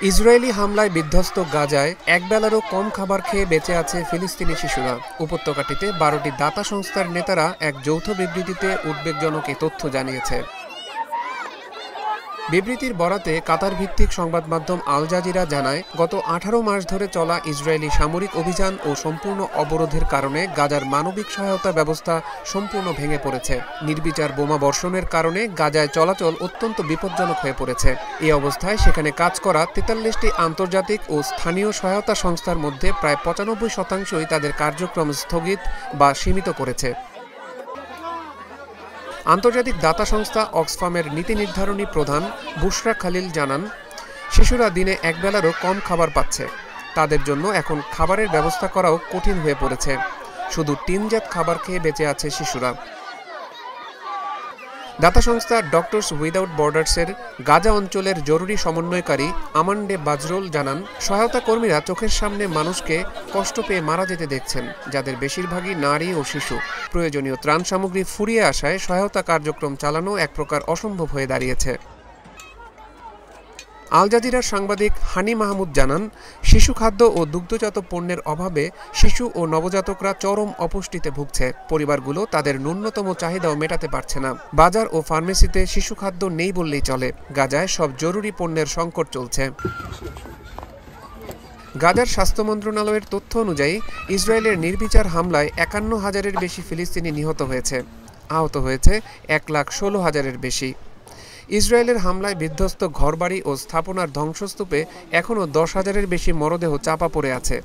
Israeli হামলায় বিধ্বস্ত গাজায় একবেলারও কম খাবার খেয়ে বেঁচে আছে ফিলিস্তিনি শিশুরা। উপত্যকাটিতে 12টি দাতা সংস্থার নেতারা এক যৌথ বিবৃতিতে উদ্বেগজনক এ তথ্য জানিয়েছে। বিবৃতির বরাতে কাতার ভিত্তিক সংবাদ মাধ্যম আল জাজিরা জানায়, গত 18 মাস ধরে চলা ইসরায়েলি সামরিক অভিযান ও সম্পূর্ণ অবরোধের কারণে গাজার মানবিক সহায়তা ব্যবস্থা সম্পূর্ণ ভেঙে পড়েছে। নির্বিচার বোমা বর্ষণের কারণে গাজায় চলাচল অত্যন্ত বিপজ্জনক হয়ে পড়েছে। এই অবস্থায় সেখানে কাজ করা 43টি আন্তর্জাতিক ও স্থানীয় সহায়তা সংস্থার মধ্যে প্রায় 95% তাদের কার্যক্রম স্থগিত বা সীমিত করেছে। আন্তর্জাতিক দাতা সংস্থা অক্সফামের নীতি নির্ধারণী প্রধান বুশরা খালিল জানান, শিশুরা দিনে একবেলারও কম খাবার পাচ্ছে। তাদের জন্য এখন খাবারের ব্যবস্থা করাও কঠিন হয়ে পড়েছে। শুধু টিনজাত খাবার খেয়ে বেঁচে আছে শিশুরা। দাতা সংস্থা ডক্টরস উইদাউট বর্ডার্সের গাজা অঞ্চলের জরুরি সমন্বয়কারী আমান্ডে বাজরোল জানান, সহায়তা কর্মীরা চোখের সামনে মানুষকে কষ্ট পেয়ে মারা যেতে দেখছেন, যাদের বেশিরভাগই নারী ও শিশু। প্রয়োজনীয় ত্রাণ সামগ্রী ফুরিয়ে আসায় সহায়তা কার্যক্রম চালানো এক প্রকার অসম্ভব হয়ে দাঁড়িয়েছে। আল জাজিরার সাংবাদিক হানি মাহমুদ জানান, শিশু খাদ্য ও দুগ্ধজাত পণ্যের অভাবে শিশু ও নবজাতকরা চরম অপুষ্টিতে ভুগছে। পরিবারগুলো তাদের ন্যূনতম চাহিদাও মেটাতে পারছে না। বাজার ও ফার্মেসিতে শিশু খাদ্য নেই বললেই চলে। গাজায় সব জরুরি পণ্যের সংকট চলছে। গাজার স্বাস্থ্য মন্ত্রণালয়ের তথ্য অনুযায়ী ইসরায়েলের নির্বিচার হামলায় 51,000-এর বেশি ফিলিস্তিনি নিহত হয়েছে। আহত হয়েছে 1,16,000-এর বেশি। ইসরায়েলের হামলায় বিধ্বস্ত ঘরবাড়ি ও স্থাপনার ধ্বংসস্তূপে এখনও 10,000-এর বেশি মরদেহ চাপা পড়ে আছে।